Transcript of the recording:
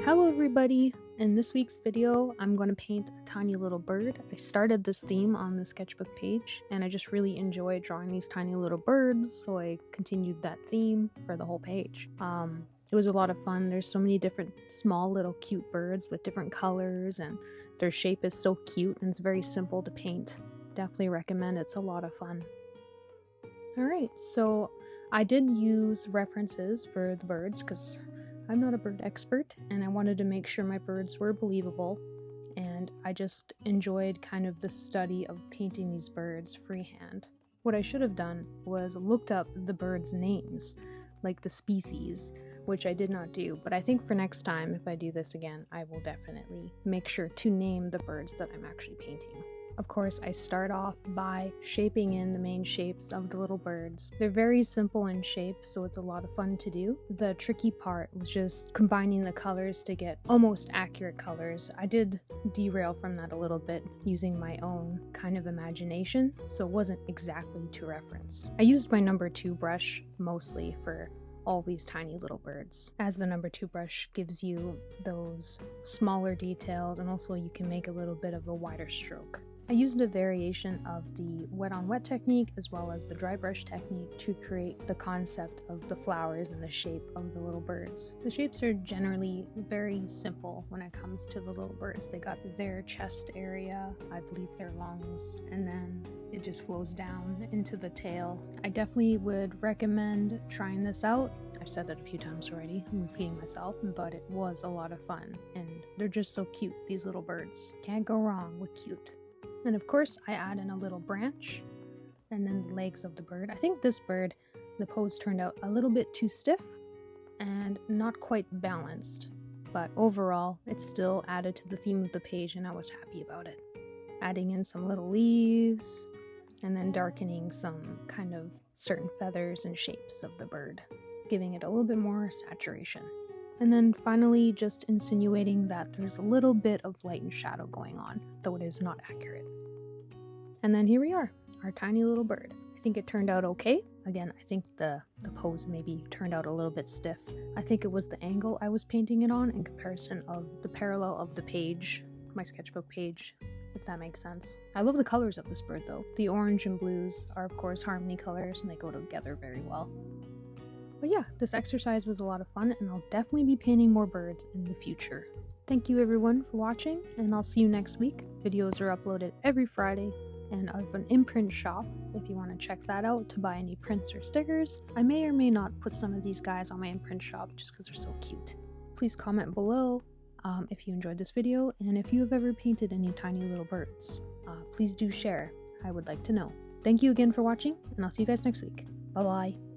Hello everybody! In this week's video, I'm going to paint a tiny little bird. I started this theme on the sketchbook page, and I just really enjoyed drawing these tiny little birds, so I continued that theme for the whole page. It was a lot of fun. There's so many different small little cute birds with different colors, and their shape is so cute, and it's very simple to paint. Definitely recommend. It's a lot of fun. Alright, so I did use references for the birds because I'm not a bird expert, and I wanted to make sure my birds were believable, and I just enjoyed kind of the study of painting these birds freehand. What I should have done was looked up the birds' names, like the species, which I did not do, but I think for next time, if I do this again, I will definitely make sure to name the birds that I'm actually painting. Of course, I start off by shaping in the main shapes of the little birds. They're very simple in shape, so it's a lot of fun to do. The tricky part was just combining the colors to get almost accurate colors. I did derail from that a little bit using my own kind of imagination, so it wasn't exactly to reference. I used my number 2 brush mostly for all these tiny little birds, as the number 2 brush gives you those smaller details, and also you can make a little bit of a wider stroke. I used a variation of the wet on wet technique as well as the dry brush technique to create the concept of the flowers and the shape of the little birds. The shapes are generally very simple when it comes to the little birds. They got their chest area, I believe their lungs, and then it just flows down into the tail. I definitely would recommend trying this out. I've said that a few times already, I'm repeating myself, but it was a lot of fun, and they're just so cute, these little birds. Can't go wrong with cute. And of course, I add in a little branch, and then the legs of the bird. I think this bird, the pose turned out a little bit too stiff, and not quite balanced, but overall, it still added to the theme of the page, and I was happy about it. Adding in some little leaves, and then darkening some kind of certain feathers and shapes of the bird, giving it a little bit more saturation. And then finally just insinuating that there's a little bit of light and shadow going on, though it is not accurate. And then here we are, our tiny little bird. I think it turned out okay. Again, I think the pose maybe turned out a little bit stiff. I think it was the angle I was painting it on in comparison of the parallel of the page, my sketchbook page, if that makes sense. I love the colors of this bird though. The orange and blues are of course harmony colors, and they go together very well. But yeah, this exercise was a lot of fun, and I'll definitely be painting more birds in the future. Thank you everyone for watching, and I'll see you next week. Videos are uploaded every Friday, and I have an imprint shop if you want to check that out to buy any prints or stickers. I may or may not put some of these guys on my imprint shop just because they're so cute. Please comment below if you enjoyed this video, and if you have ever painted any tiny little birds. Please do share. I would like to know. Thank you again for watching, and I'll see you guys next week. Bye bye.